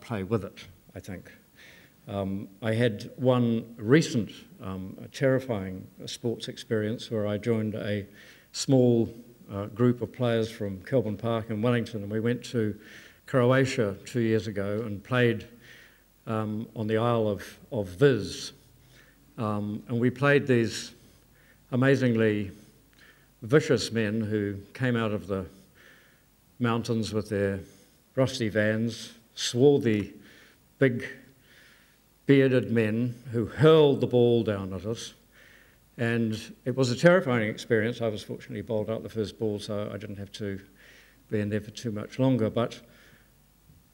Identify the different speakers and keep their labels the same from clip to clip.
Speaker 1: play with it, I think. I had one recent terrifying sports experience where I joined a small group of players from Kelburn Park in Wellington, and we went to Croatia 2 years ago and played on the Isle of Vis. And we played these amazingly vicious men who came out of the mountains with their rusty vans, swarthy, big, bearded men who hurled the ball down at us. And it was a terrifying experience. I was fortunately bowled out the first ball, so I didn't have to be in there for too much longer. But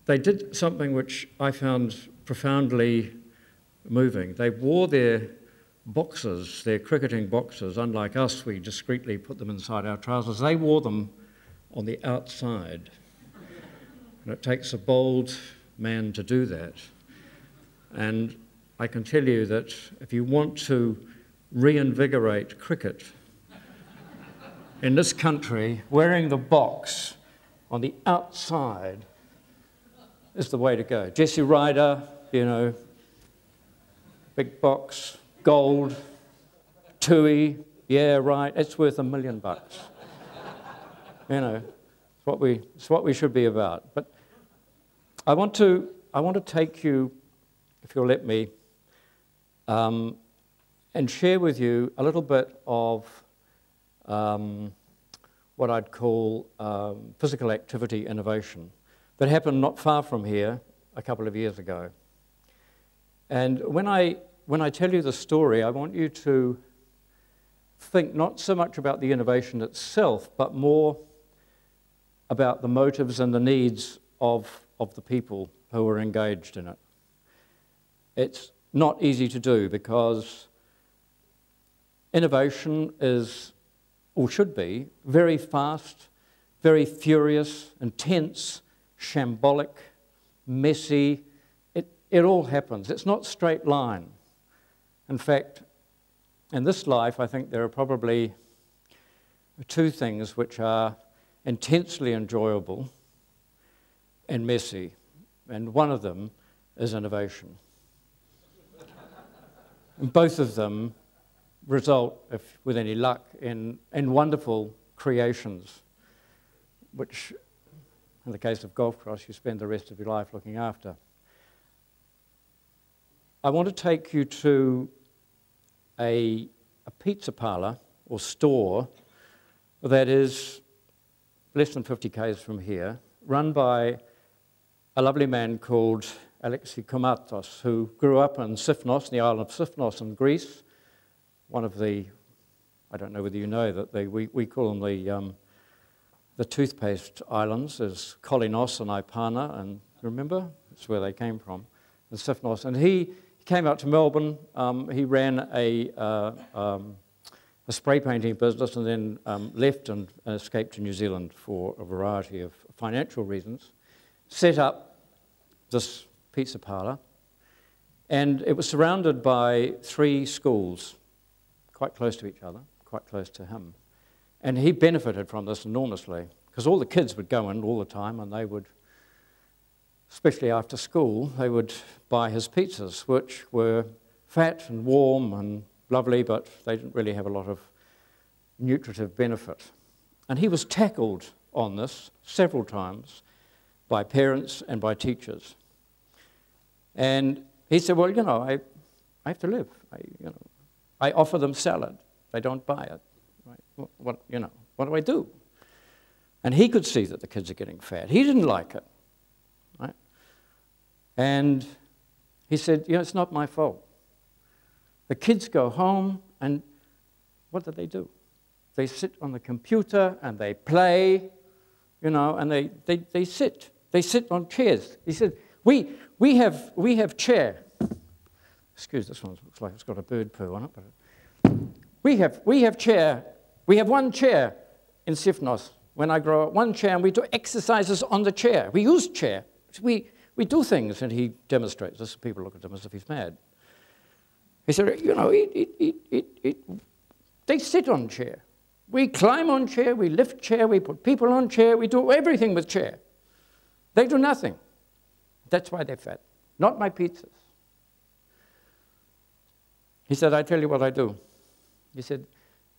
Speaker 1: they did something which I found profoundly moving. They wore their boxers, their cricketing boxers. Unlike us, we discreetly put them inside our trousers. They wore them on the outside. And it takes a bold man to do that. And I can tell you that if you want to reinvigorate cricket in this country, wearing the box on the outside is the way to go. Jesse Ryder, you know, big box, gold, Tui, yeah, right, it's worth $1 million. You know, it's what we should be about. But I want to take you, if you'll let me, and share with you a little bit of what I'd call physical activity innovation that happened not far from here a couple of years ago. And when I tell you the story, I want you to think not so much about the innovation itself, but more about the motives and the needs of the people who are engaged in it. It's not easy to do because innovation is, or should be, very fast, very furious, intense, shambolic, messy. It all happens. It's not straight line. In fact, in this life, I think there are probably two things which are intensely enjoyable and messy, and one of them is innovation. And both of them result, if with any luck, in wonderful creations, which, in the case of golf cross, you spend the rest of your life looking after. I want to take you to a pizza parlour or store that is less than 50 k's from here, run by a lovely man called Alexis Komatos, who grew up in Sifnos, the island of Sifnos in Greece. One of the, I don't know whether you know that we call them the Toothpaste Islands, is Kolinos and Ipana, and remember, that's where they came from, in Sifnos. And he came out to Melbourne. He ran a spray painting business and then left and escaped to New Zealand for a variety of financial reasons, set up this pizza parlour, and it was surrounded by 3 schools, quite close to each other, quite close to him. And he benefited from this enormously, because all the kids would go in all the time, and they would, especially after school, they would buy his pizzas, which were fat and warm and lovely, but they didn't really have a lot of nutritive benefit. And he was tackled on this several times by parents and by teachers. And he said, well, you know, I have to live. I offer them salad. They don't buy it. Right? What do I do? And he could see that the kids are getting fat. He didn't like it. Right? And he said, you know, it's not my fault. The kids go home, and what do? They sit on the computer, and they play, you know, and they sit. They sit on chairs. He said, we have chair. Excuse, this one looks like it's got a bird poo on it. But we have chair. We have one chair in Sifnos. When I grow up, one chair, and we do exercises on the chair. We use chair. We do things, and he demonstrates this. People look at him as if he's mad. He said, you know, they sit on chair. We climb on chair, we lift chair, we put people on chair, we do everything with chair. They do nothing. That's why they're fat. Not my pizzas. He said, I tell you what I do. He said,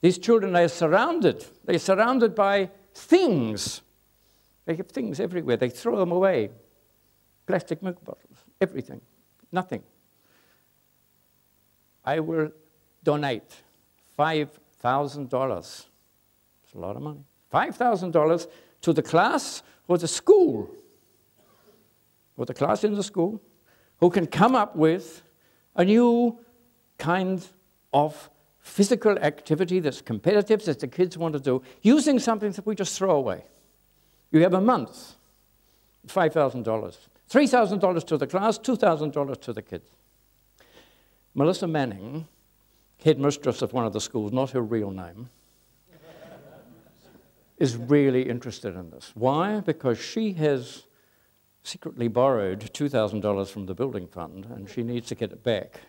Speaker 1: these children are surrounded. They're surrounded by things. They have things everywhere. They throw them away. Plastic milk bottles, everything, nothing. I will donate $5,000. It's a lot of money. $5,000 to the class or the school, or the class in the school, who can come up with a new kind of physical activity that's competitive, that the kids want to do, using something that we just throw away. You have a month, $5,000. $3,000 to the class, $2,000 to the kids. Melissa Manning, headmistress of one of the schools, not her real name, is really interested in this. Why? Because she has secretly borrowed $2,000 from the building fund, and she needs to get it back.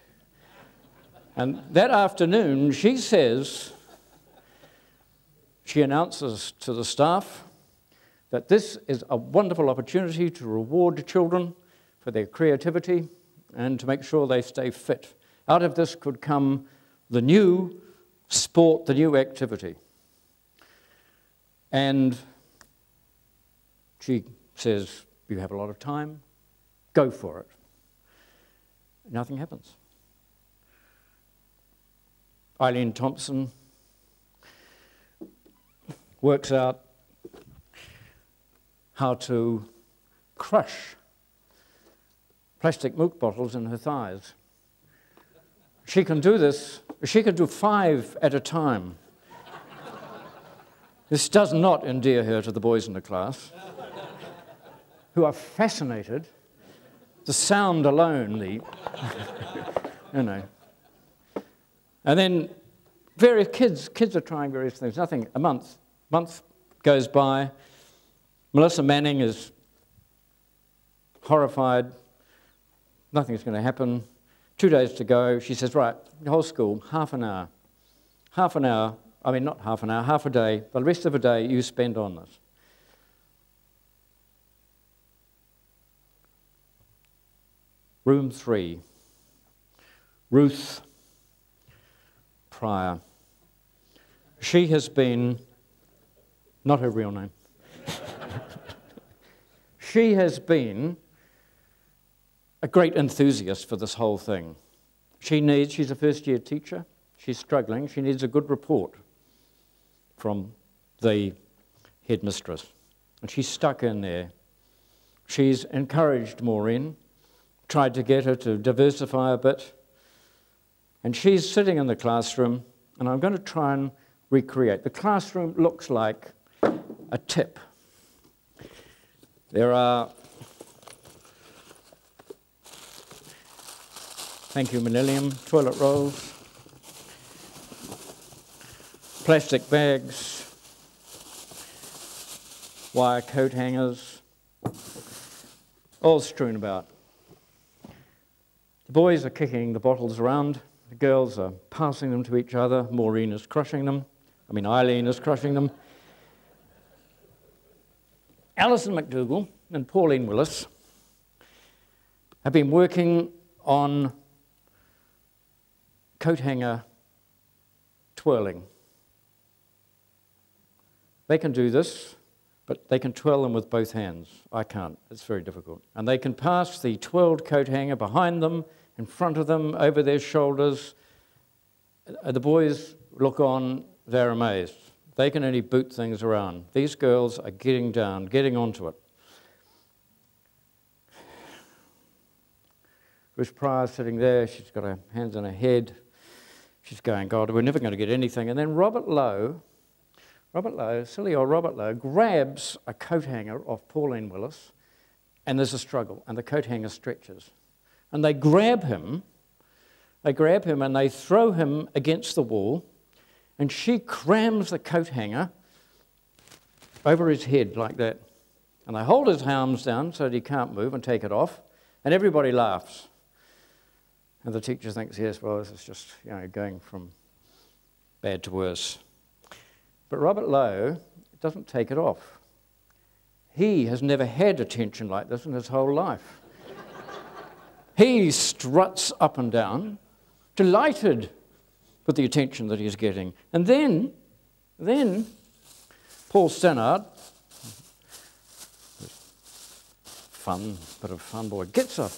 Speaker 1: And that afternoon, she announces to the staff that this is a wonderful opportunity to reward children for their creativity and to make sure they stay fit. Out of this could come the new sport, the new activity. And she says, you have a lot of time, go for it. Nothing happens. Eileen Thompson works out how to crush plastic milk bottles in her thighs. She can do this. She can do 5 at a time. This does not endear her to the boys in the class, who are fascinated. The sound alone, you know. And then various kids are trying various things. Nothing, a month goes by. Melissa Manning is horrified. Nothing's going to happen. 2 days to go. She says, right, the whole school, half an hour. Half an hour, I mean, not half an hour, half a day. The rest of the day you spend on this. Room 3. Ruth Pryor. She has been, not her real name, she has been a great enthusiast for this whole thing. She's a first-year teacher. She's struggling. She needs a good report from the headmistress. And she's stuck in there. She's encouraged Maureen, tried to get her to diversify a bit. And she's sitting in the classroom, and I'm going to try and recreate. The classroom looks like a tip. There are, thank you, Millennium, toilet rolls, plastic bags, wire coat hangers, all strewn about. The boys are kicking the bottles around. The girls are passing them to each other. Eileen is crushing them. Alison McDougall and Pauline Willis have been working on coat hanger twirling. They can do this, but they can twirl them with both hands. I can't. It's very difficult. And they can pass the twirled coat hanger behind them, in front of them, over their shoulders. The boys look on, they're amazed. They can only boot things around. These girls are getting down, getting onto it. Ruth Pryor's sitting there, she's got her hands on her head. She's going, God, we're never going to get anything. And then Robert Lowe, silly old Robert Lowe, grabs a coat hanger off Pauline Willis, and there's a struggle, and the coat hanger stretches. And they grab him and they throw him against the wall, and she crams the coat hanger over his head like that. And they hold his arms down so that he can't move and take it off, and everybody laughs. And the teacher thinks, yes, well, this is just, going from bad to worse. But Robert Lowe doesn't take it off. He has never had attention like this in his whole life. He struts up and down, delighted with the attention that he's getting. And then Paul Stannard, bit of fun boy, gets a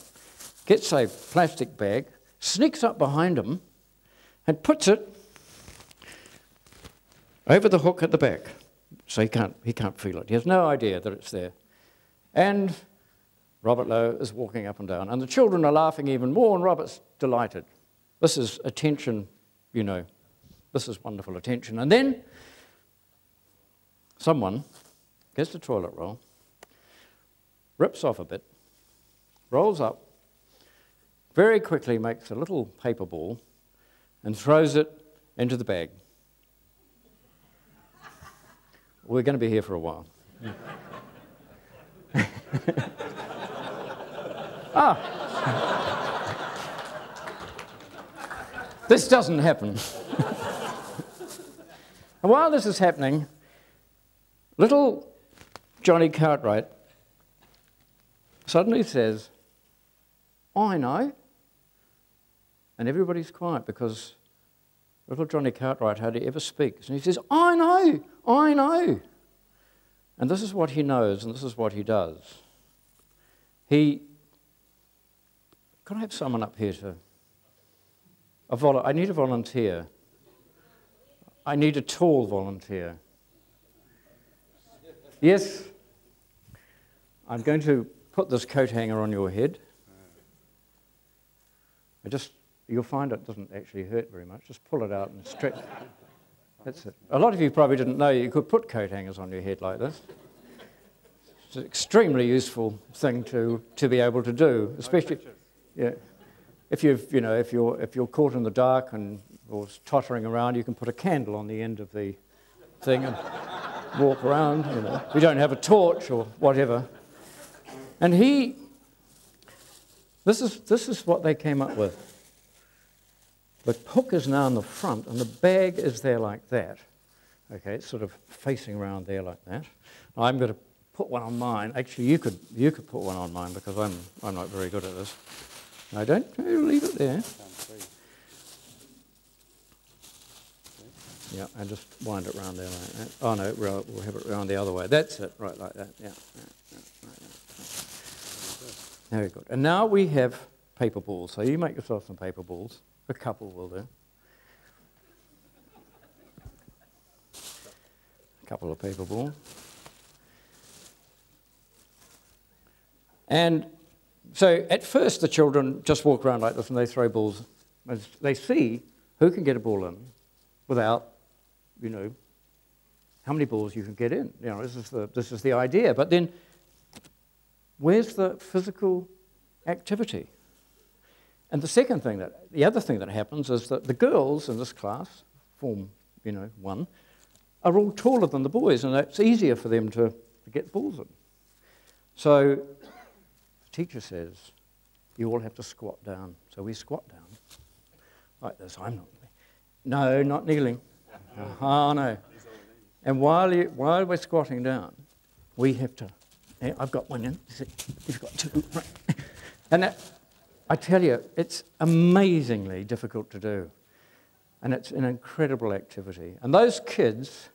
Speaker 1: plastic bag, sneaks up behind him, and puts it over the hook at the back. So he can't feel it. He has no idea that it's there. And Robert Lowe is walking up and down. And the children are laughing even more, and Robert's delighted. This is attention, you know. This is wonderful attention. And then someone gets the toilet roll, rips off a bit, rolls up, very quickly makes a little paper ball, and throws it into the bag. We're going to be here for a while. This doesn't happen. And while this is happening, little Johnny Cartwright suddenly says, "I know." And everybody's quiet because little Johnny Cartwright hardly ever speaks. And he says, "I know, I know." And this is what he knows, and this is what he does. Could I have someone up here I need a volunteer. I need a tall volunteer. Yes? I'm going to put this coat hanger on your head. You'll find it doesn't actually hurt very much. Just pull it out and stretch. That's it. A lot of you probably didn't know you could put coat hangers on your head like this. It's an extremely useful thing to be able to do, especially if you're caught in the dark or tottering around. You can put a candle on the end of the thing and walk around. You know, we don't have a torch or whatever. And this is what they came up with. The hook is now in the front, and the bag is there like that. Okay, it's sort of facing around there like that. Now I'm going to put one on mine. Actually, you could put one on mine because I'm not very good at this. No, don't leave it there. Yeah, and just wind it round there like that. Oh no, we'll have it round the other way. That's it, right like that. Yeah. Right. Very good. And now we have paper balls. So you make yourself some paper balls. A couple will do. A couple of paper balls. And so at first the children just walk around like this and they throw balls. They see who can get a ball in without, how many balls you can get in. This is the idea. But then where's the physical activity? And the other thing that happens is that the girls in this class, form 1, are all taller than the boys, and it's easier for them to get balls in. So the teacher says, you all have to squat down. So we squat down like this. I'm not. No, not kneeling. Oh, no. And while we're squatting down, we have to. I've got one in. You've got two. Right. And that, I tell you, it's amazingly difficult to do. And it's an incredible activity. And those kids,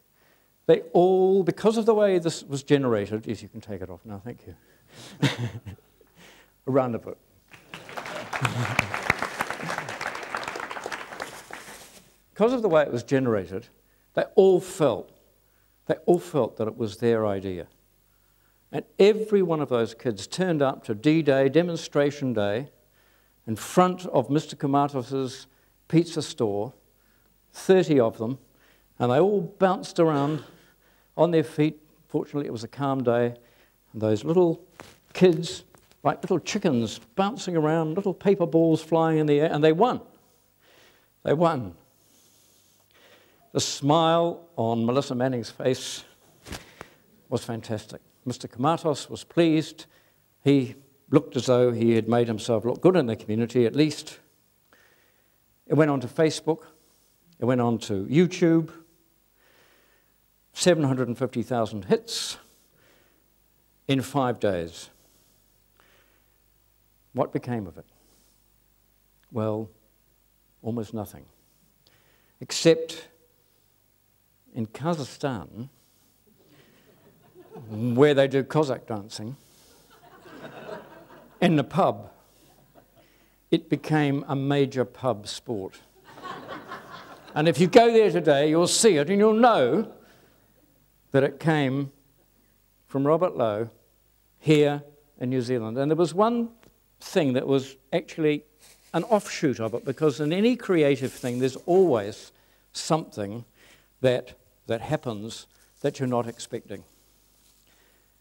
Speaker 1: they all, because of the way this was generated, yes, you can take it off now, thank you. A round of it. Because of the way it was generated, they all felt that it was their idea. And every one of those kids turned up to D-Day, demonstration day, in front of Mr. Komatos's pizza store, 30 of them, and they all bounced around on their feet. Fortunately, it was a calm day, and those little kids, like little chickens, bouncing around, little paper balls flying in the air, and they won. They won. The smile on Melissa Manning's face was fantastic. Mr. Komatos was pleased. He looked as though he had made himself look good in the community, at least. It went on to Facebook. It went on to YouTube. 750,000 hits in 5 days. What became of it? Well, almost nothing. Except in Kazakhstan, where they do Cossack dancing, in the pub, it became a major pub sport. And if you go there today, you'll see it and you'll know that it came from Robert Lowe here in New Zealand. And there was one thing that was actually an offshoot of it, because in any creative thing, there's always something that happens that you're not expecting.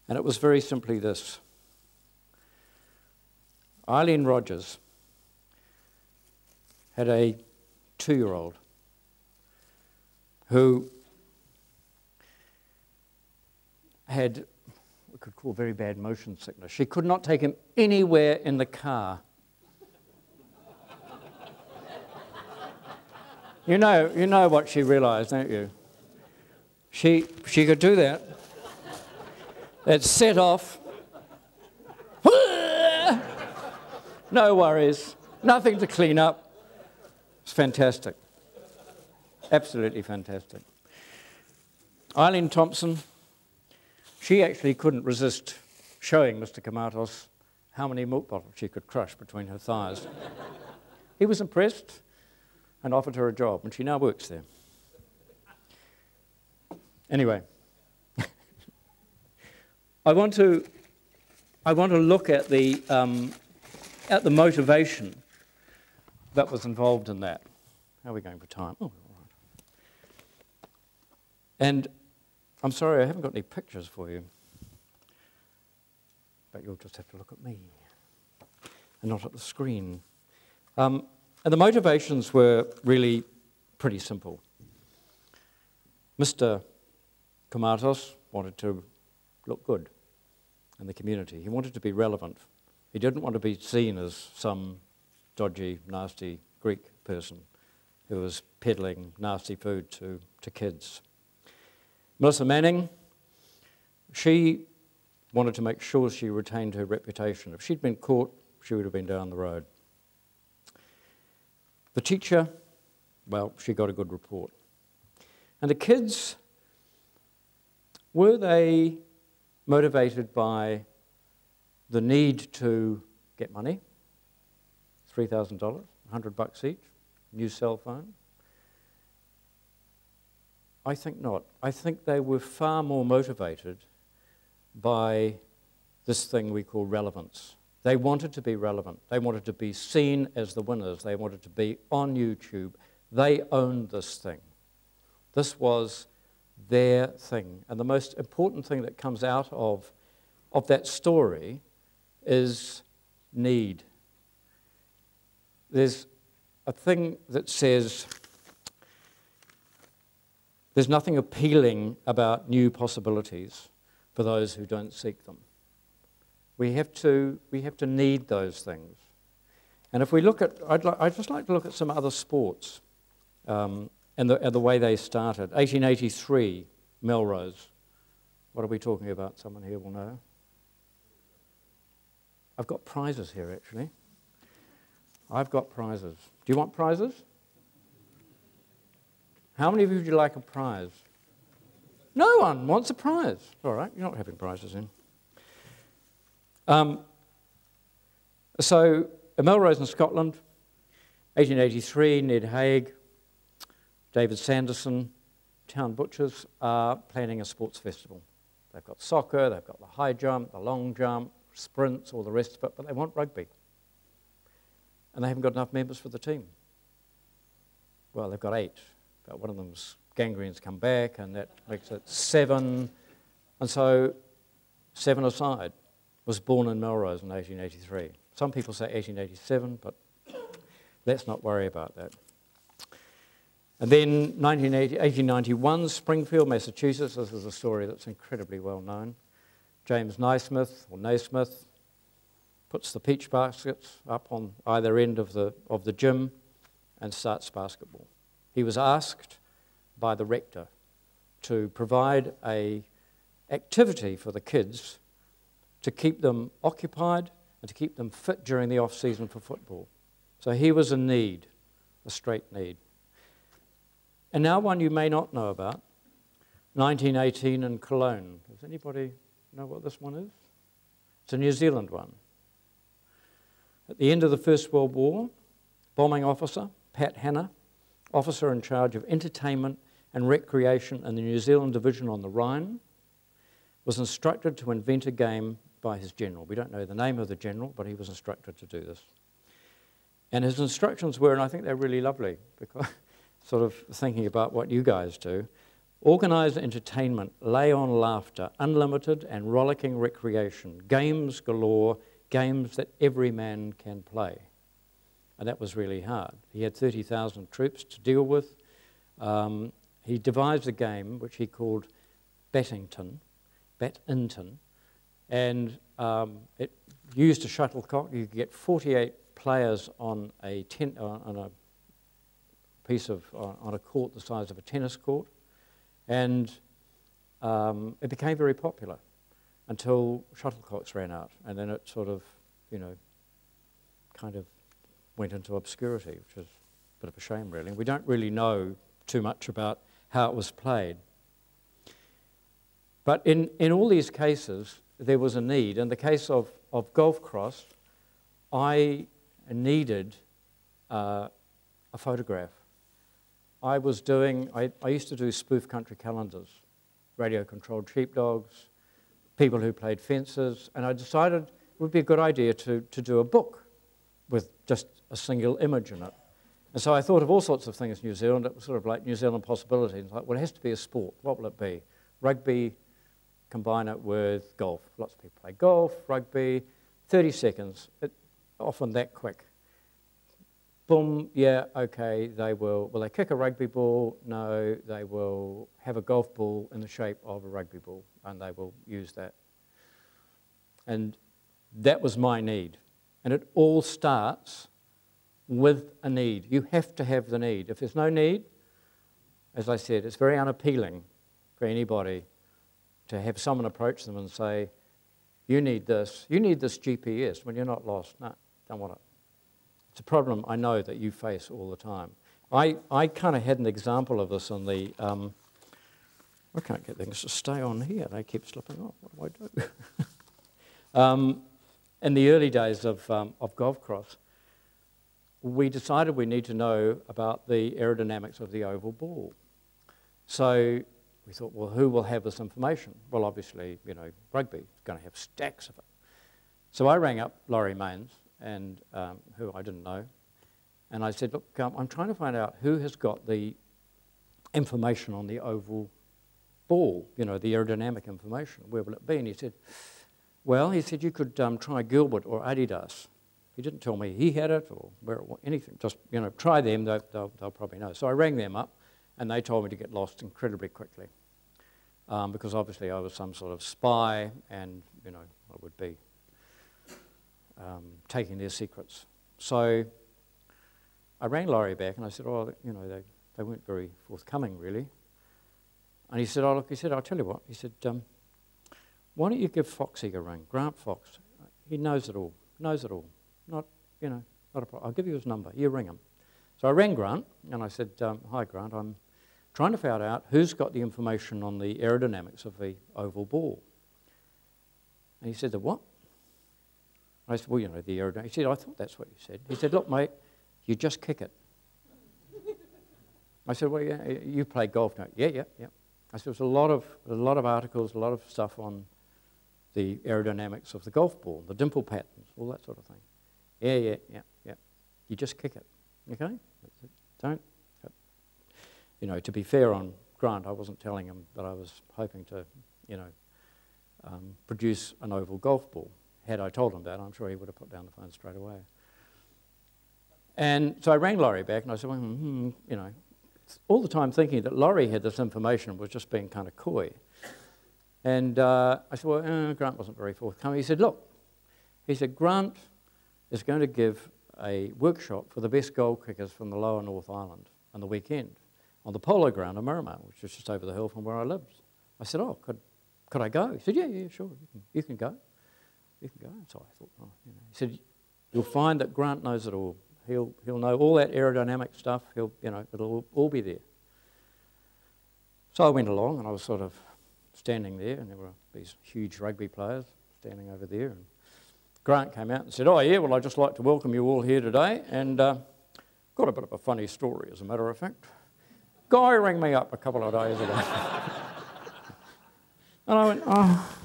Speaker 1: And it was very simply this. Eileen Rogers had a 2-year-old who had, we could call very bad motion sickness. She could not take him anywhere in the car. You know what she realised, don't you? She could do that. It set off. No worries, nothing to clean up. It's fantastic. Absolutely fantastic. Eileen Thompson, she actually couldn't resist showing Mr. Kamatos how many milk bottles she could crush between her thighs. He was impressed and offered her a job, and she now works there. Anyway, I want to look at the motivation that was involved in that. How are we going for time? Oh, all right. And I'm sorry, I haven't got any pictures for you, but you'll just have to look at me and not at the screen. And the motivations were really pretty simple. Mr. Kamatos wanted to look good in the community. He wanted to be relevant. He didn't want to be seen as some dodgy, nasty Greek person who was peddling nasty food to kids. Melissa Manning, she wanted to make sure she retained her reputation. If she'd been caught, she would have been down the road. The teacher, well, she got a good report. And the kids, were they motivated by the need to get money? $3,000, $100 each, new cell phone? I think not. I think they were far more motivated by this thing we call relevance. They wanted to be relevant. They wanted to be seen as the winners. They wanted to be on YouTube. They owned this thing. This was their thing. And the most important thing that comes out of that story is need. There's a thing that says there's nothing appealing about new possibilities for those who don't seek them. We have to need those things. And if we look at, I'd just like to look at some other sports and the way they started. 1883, Melrose. What are we talking about? Someone here will know. I've got prizes here, actually. I've got prizes. Do you want prizes? How many of you would you like a prize? No one wants a prize. All right, you're not having prizes in. So, Melrose in Scotland, 1883, Ned Haig, David Sanderson, town butchers are planning a sports festival. They've got soccer, they've got the high jump, the long jump, sprints, all the rest of it, but they want rugby. And they haven't got enough members for the team. Well, they've got 8, but one of them's gangrene's come back, and that makes it 7. And so 7-a-side was born in Melrose in 1883. Some people say 1887, but let's not worry about that. And then 1891, Springfield, Massachusetts. This is a story that's incredibly well known. James Naismith, puts the peach baskets up on either end of the gym and starts basketball. He was asked by the rector to provide an activity for the kids to keep them occupied and to keep them fit during the off-season for football. So he was a need, a straight need. And now one you may not know about, 1918 in Cologne. Does anybody know what this one is? It's a New Zealand one. At the end of the First World War, bombing officer Pat Hanna, officer in charge of entertainment and recreation in the New Zealand Division on the Rhine, was instructed to invent a game by his general. We don't know the name of the general, but he was instructed to do this. And his instructions were, and I think they're really lovely, because sort of thinking about what you guys do, organise entertainment, lay on laughter, unlimited and rollicking recreation, games galore, games that every man can play. And that was really hard. He had 30,000 troops to deal with. He devised a game which he called Battington, and it used a shuttlecock. You could get 48 players on a court the size of a tennis court, and it became very popular until shuttlecocks ran out, and then it sort of, kind of went into obscurity, which is a bit of a shame, really. We don't really know too much about how it was played. But in all these cases, there was a need. In the case of Golf Cross, I needed a photograph. I used to do spoof country calendars, radio-controlled sheepdogs, people who played fences, and I decided it would be a good idea to do a book with just a single image in it. And so I thought of all sorts of things in New Zealand. It was sort of like New Zealand possibilities. It's like, well, it has to be a sport. What will it be? Rugby, combine it with golf. Lots of people play golf, rugby, 30 seconds, often that quick. Boom, yeah, okay, will they kick a rugby ball? No, they will have a golf ball in the shape of a rugby ball, and they will use that. And that was my need. And it all starts with a need. You have to have the need. If there's no need, as I said, it's very unappealing for anybody to have someone approach them and say, you need this GPS when you're not lost. No, don't want it. It's a problem I know that you face all the time. I kind of had an example of this on the, I can't get things to stay on here. They keep slipping off. What do I do? In the early days of Golf Cross, we decided we need to know about the aerodynamics of the oval ball. So we thought, well, who will have this information? Well, obviously, rugby is going to have stacks of it. So I rang up Laurie Mains, and who I didn't know, and I said, look, I'm trying to find out who has got the information on the oval ball, the aerodynamic information. Where will it be? And he said, well, you could try Gilbert or Adidas. He didn't tell me he had it or where it was, anything. Just, try them, they'll probably know. So I rang them up, and they told me to get lost incredibly quickly, because obviously I was some sort of spy, and, I would be taking their secrets. So I rang Laurie back, and I said, oh, they weren't very forthcoming, really. And he said, oh, look, I'll tell you what. He said, why don't you give Foxy a ring, Grant Fox. He knows it all. Not a problem. I'll give you his number. You ring him. So I rang Grant, and I said, hi, Grant, I'm trying to find out who's got the information on the aerodynamics of the oval ball. And he said, the what? I said, well, the aerodynamics. He said, I thought that's what you said. He said, look, mate, you just kick it. I said, well, yeah, you play golf now. Yeah. I said, there's a lot of articles, a lot of stuff on the aerodynamics of the golf ball, the dimple patterns, all that sort of thing. Yeah. You just kick it, okay? Don't, to be fair on Grant, I wasn't telling him that I was hoping to, produce an oval golf ball. Had I told him that, I'm sure he would have put down the phone straight away. And so I rang Laurie back, and I said, well, all the time thinking that Laurie had this information, was just being kind of coy. And I said, well, Grant wasn't very forthcoming. He said, look, Grant is going to give a workshop for the best goal kickers from the lower North Island on the weekend on the polo ground in Miramar, which is just over the hill from where I lived. I said, oh, could I go? He said, yeah, sure, you can go. You can go. So I thought, he said, you'll find that Grant knows it all. He'll know all that aerodynamic stuff. It'll all be there. So I went along, and I was sort of standing there, and there were these huge rugby players standing over there. And Grant came out and said, "Oh yeah, well, I'd just like to welcome you all here today, and got a bit of a funny story, as a matter of fact. Guy rang me up a couple of days ago." And I went, "Oh."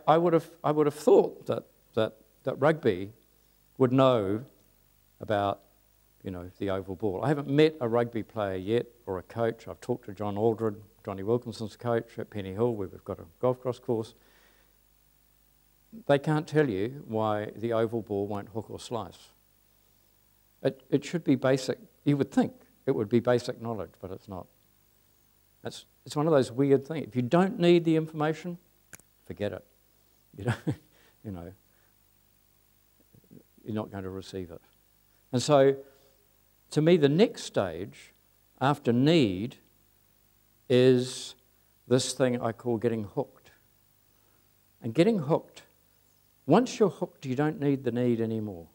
Speaker 1: I would have thought that rugby would know about, the oval ball. I haven't met a rugby player yet, or a coach. I've talked to John Aldred, Johnny Wilkinson's coach at Penny Hill, where we've got a golf cross course. They can't tell you why the oval ball won't hook or slice. It should be basic. You would think it would be basic knowledge, but it's not. It's one of those weird things. If you don't need the information, forget it. You're not going to receive it. And so, to me, the next stage after need is this thing I call getting hooked. And getting hooked, once you're hooked, you don't need the need anymore.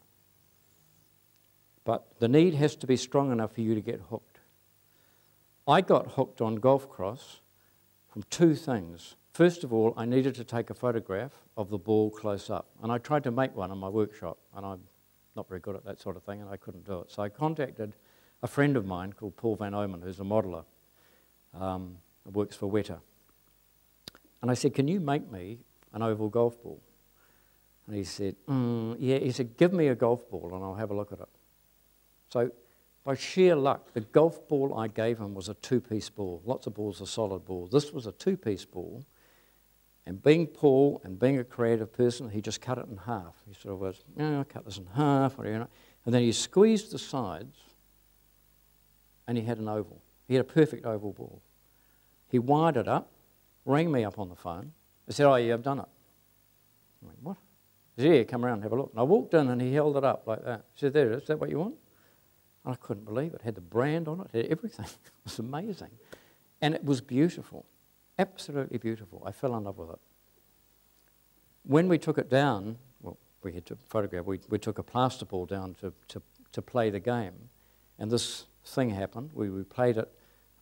Speaker 1: But the need has to be strong enough for you to get hooked. I got hooked on golf cross from two things. First of all, I needed to take a photograph of the ball close up. And I tried to make one in my workshop, and I'm not very good at that sort of thing, and I couldn't do it. So I contacted a friend of mine called Paul Van Omen, who's a modeller, works for Weta. And I said, "Can you make me an oval golf ball?" And he said, "Yeah." He said, "Give me a golf ball and I'll have a look at it." So by sheer luck, the golf ball I gave him was a two-piece ball. Lots of balls are solid balls. This was a two-piece ball. And being Paul and being a creative person, he just cut it in half. He sort of was, I'll cut this in half. And then he squeezed the sides, and he had an oval. He had a perfect oval ball. He wired it up, rang me up on the phone. I said, "Oh, yeah, I've done it." I went, "What?" He said, "Yeah, come around and have a look." And I walked in, and he held it up like that. He said, "There it is. Is that what you want?" And I couldn't believe it. It had the brand on it. It had everything. It was amazing. And it was beautiful. Absolutely beautiful. I fell in love with it. When we took it down, well, we had to photograph, we took a plaster ball down to play the game, and this thing happened. We played it,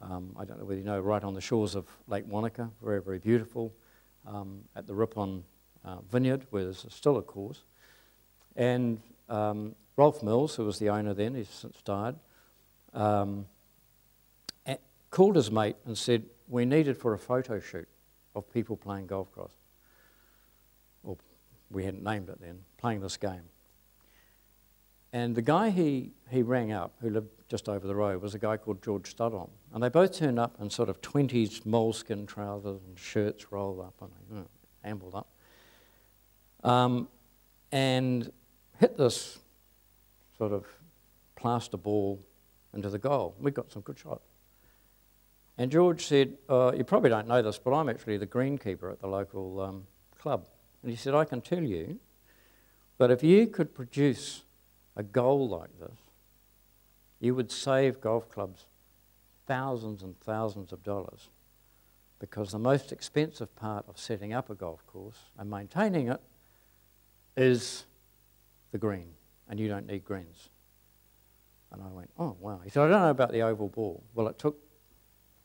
Speaker 1: I don't know whether you know, right on the shores of Lake Wanaka, very, very beautiful, at the Ripon Vineyard, where there's still a course. And Rolf Mills, who was the owner then, he's since died, called his mate and said, "We needed for a photo shoot of people playing golf cross." Well, we hadn't named it then, playing this game. And the guy he rang up, who lived just over the road, was a guy called George Studholm. And they both turned up in sort of 20s moleskin trousers and shirts rolled up, and they ambled up. And hit this sort of plaster ball into the goal. We got some good shots. And George said, "You probably don't know this, but I'm actually the greenkeeper at the local club." And he said, "I can tell you that if you could produce a goal like this, you would save golf clubs thousands and thousands of dollars, because the most expensive part of setting up a golf course and maintaining it is the green, and you don't need greens." And I went, "Oh, wow." He said, "I don't know about the oval ball." Well, it took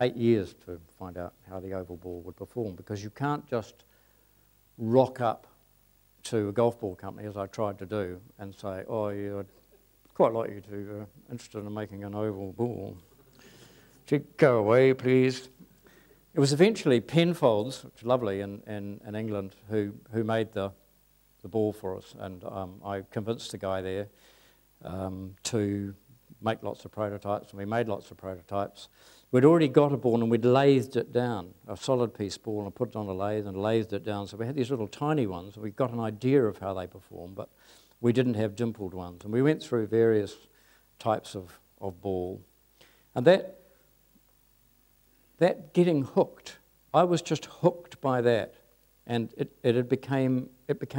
Speaker 1: 8 years to find out how the oval ball would perform, because you can't just rock up to a golf ball company, as I tried to do, and say, "Oh, yeah, I'd quite like you to interested in making an oval ball. Go away, please." It was eventually Penfolds, which is lovely in England, who made the ball for us, and I convinced the guy there to make lots of prototypes, and we made lots of prototypes. We'd already got a ball and we'd lathed it down, a solid piece ball, and put it on a lathe and lathed it down. So we had these little tiny ones, and we got an idea of how they perform, but we didn't have dimpled ones. And we went through various types of ball. And that getting hooked, I was just hooked by that. And it became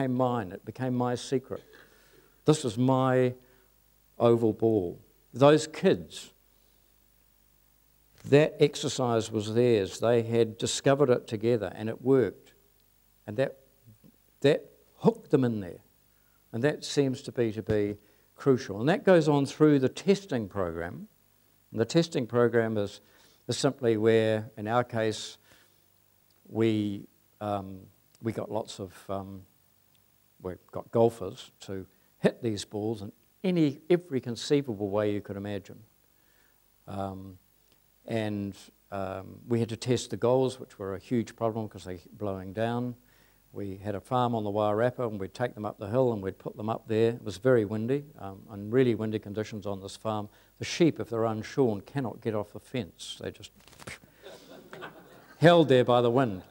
Speaker 1: mine. It became my secret. This was my oval ball. Those kids, that exercise was theirs. They had discovered it together, and it worked. And that hooked them in there. And that seems to be crucial. And that goes on through the testing program. And the testing program is simply where, in our case, we got lots of, we've got golfers to hit these balls in every conceivable way you could imagine. We had to test the goals, which were a huge problem because they kept blowing down. We had a farm on the Wairarapa, and we'd take them up the hill and we'd put them up there. It was very windy, and really windy conditions on this farm. The sheep, if they're unshorn, cannot get off the fence. They just held there by the wind.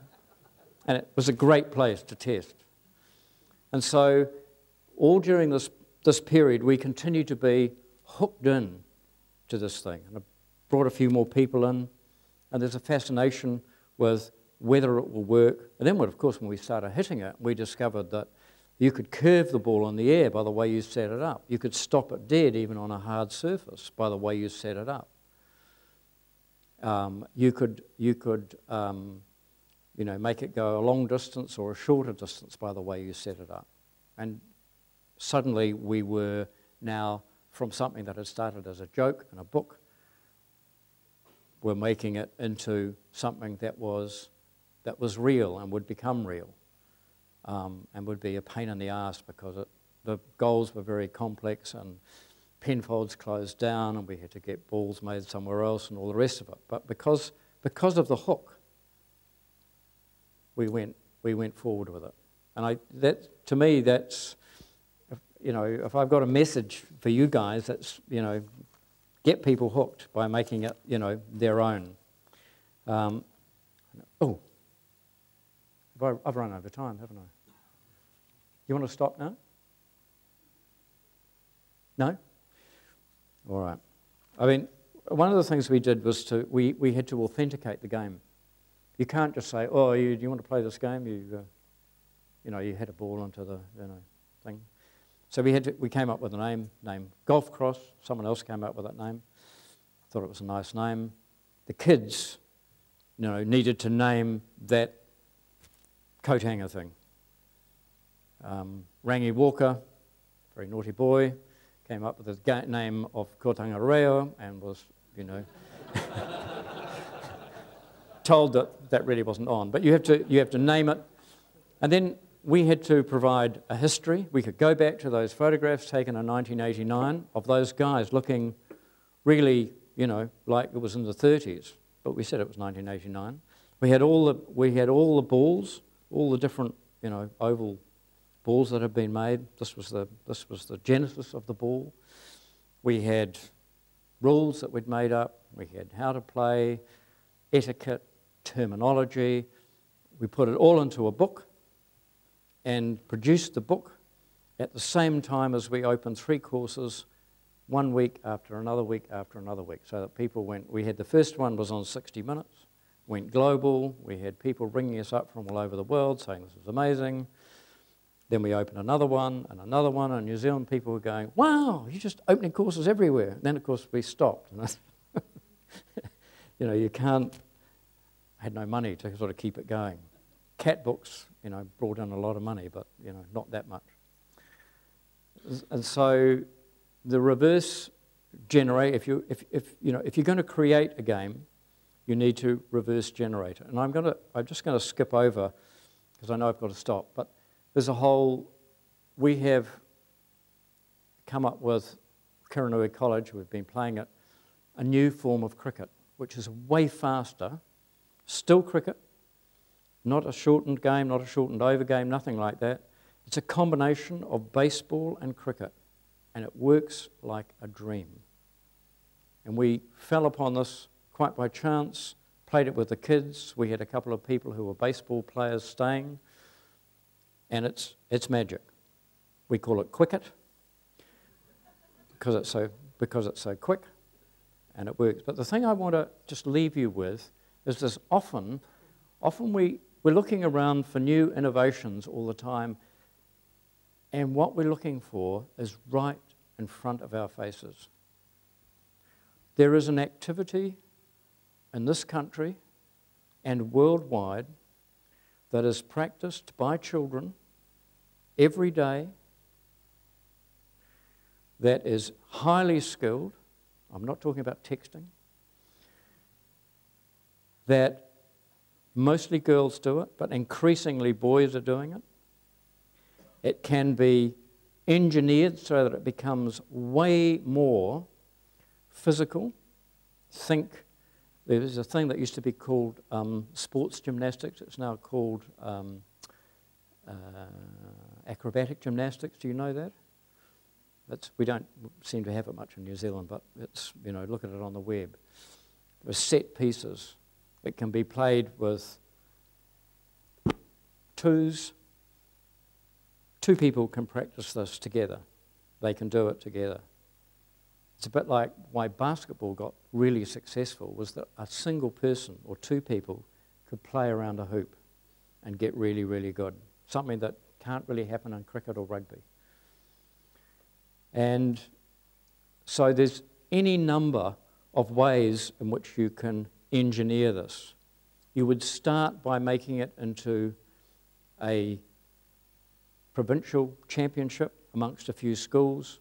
Speaker 1: And it was a great place to test. And so all during this period, we continued to be hooked in to this thing. And I brought a few more people in, and there's a fascination with whether it will work. And then, of course, when we started hitting it, we discovered that you could curve the ball in the air by the way you set it up. You could stop it dead even on a hard surface by the way you set it up. You could make it go a long distance or a shorter distance by the way you set it up. And suddenly we were now, from something that had started as a joke in a book, we're making it into something that was real and would become real, and would be a pain in the arse because the goals were very complex and Penfolds closed down and we had to get balls made somewhere else and all the rest of it. But because of the hook, we went forward with it. And to me, that's, if I've got a message for you guys, that's, get people hooked by making it, their own. I've run over time, haven't I? You want to stop now? No? All right. I mean, one of the things we did was we had to authenticate the game. You can't just say, oh, do you want to play this game? You hit a ball into the thing. So we came up with a name Golf Cross. Someone else came up with that name. Thought it was a nice name. The kids, needed to name that coat hanger thing. Rangi Walker, very naughty boy, came up with the name of Kotanga Reo and was, told that really wasn't on. But you have to name it. And then we had to provide a history. We could go back to those photographs taken in 1989 of those guys looking really, like it was in the 30s, but we said it was 1989. We had all the balls, all the different, oval balls that had been made. This was the genesis of the ball. We had rules that we'd made up. We had how to play, etiquette, terminology. We put it all into a book and produced the book at the same time as we opened 3 courses, 1 week after another week after another week, so that people we had the first one was on 60 minutes, went global. We had people ringing us up from all over the world saying this is amazing. Then we opened another one, and New Zealand people were going, wow, you're just opening courses everywhere. And then, of course, we stopped. You can't, I had no money to sort of keep it going. Cat books, brought in a lot of money, but, not that much. And so the reverse generate, if you're going to create a game, you need to reverse generate it. And I'm just going to skip over, because I know I've got to stop, but we have come up with Kiranui College, we've been playing it, a new form of cricket, which is way faster, still cricket, not a shortened game, not a shortened over game, nothing like that. It's a combination of baseball and cricket, and it works like a dream. And we fell upon this quite by chance, played it with the kids. We had a couple of people who were baseball players staying, and it's magic. We call it Quicket because it's so quick and it works. But the thing I want to just leave you with is this: often we're looking around for new innovations all the time, and what we're looking for is right in front of our faces. There is an activity in this country and worldwide that is practiced by children every day that is highly skilled. I'm not talking about texting. That mostly girls do it, but increasingly boys are doing it. It can be engineered so that it becomes way more physical. Think, there's a thing that used to be called sports gymnastics. It's now called acrobatic gymnastics. Do you know that? We don't seem to have it much in New Zealand, but it's, you know, look at it on the web. There are set pieces that can be played with twos. Two people can practice this together. They can do it together. It's a bit like why basketball got really successful, was that a single person or two people could play around a hoop and get really, really good. Something that can't really happen in cricket or rugby. And so there's any number of ways in which you can engineer this. You would start by making it into a provincial championship amongst a few schools.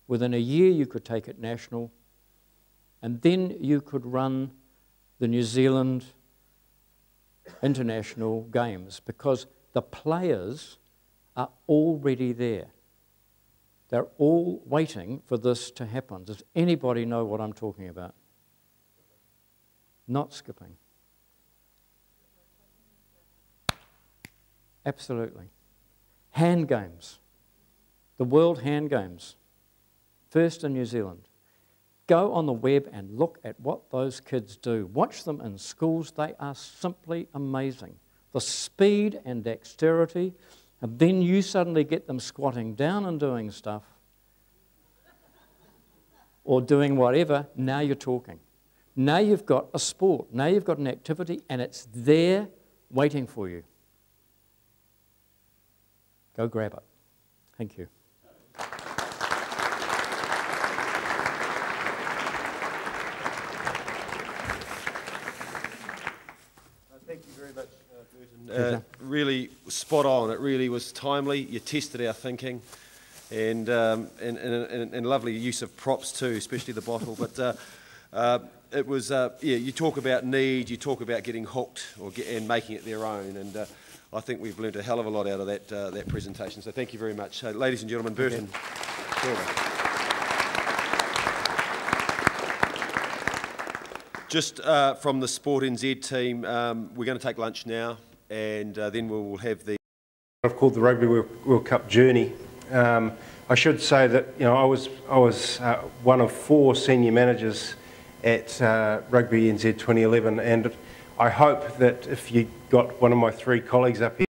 Speaker 1: Within a year you could take it national, and then you could run the New Zealand international games, because the players are already there. They're all waiting for this to happen. Does anybody know what I'm talking about? Not skipping. Absolutely. Hand games. The World Hand Games. First in New Zealand. Go on the web and look at what those kids do. Watch them in schools. They are simply amazing. The speed and dexterity, and then you suddenly get them squatting down and doing stuff, or doing whatever. Now you're talking. Now you've got a sport. Now you've got an activity, and it's there waiting for you. Go grab it. Thank you.
Speaker 2: Thank you very much, Burton. Really spot on. It really was timely. You tested our thinking, and lovely use of props too, especially the bottle. But it was, yeah. You talk about need. You talk about getting hooked and making it their own. And I think we've learned a hell of a lot out of that presentation. So thank you very much, ladies and gentlemen. Burton Silver. Just from the Sport NZ team, we're going to take lunch now, and then we'll have the...
Speaker 3: I've called the Rugby World Cup journey. I should say that, you know, I was one of 4 senior managers at Rugby NZ 2011, and I hope that if you got one of my 3 colleagues up here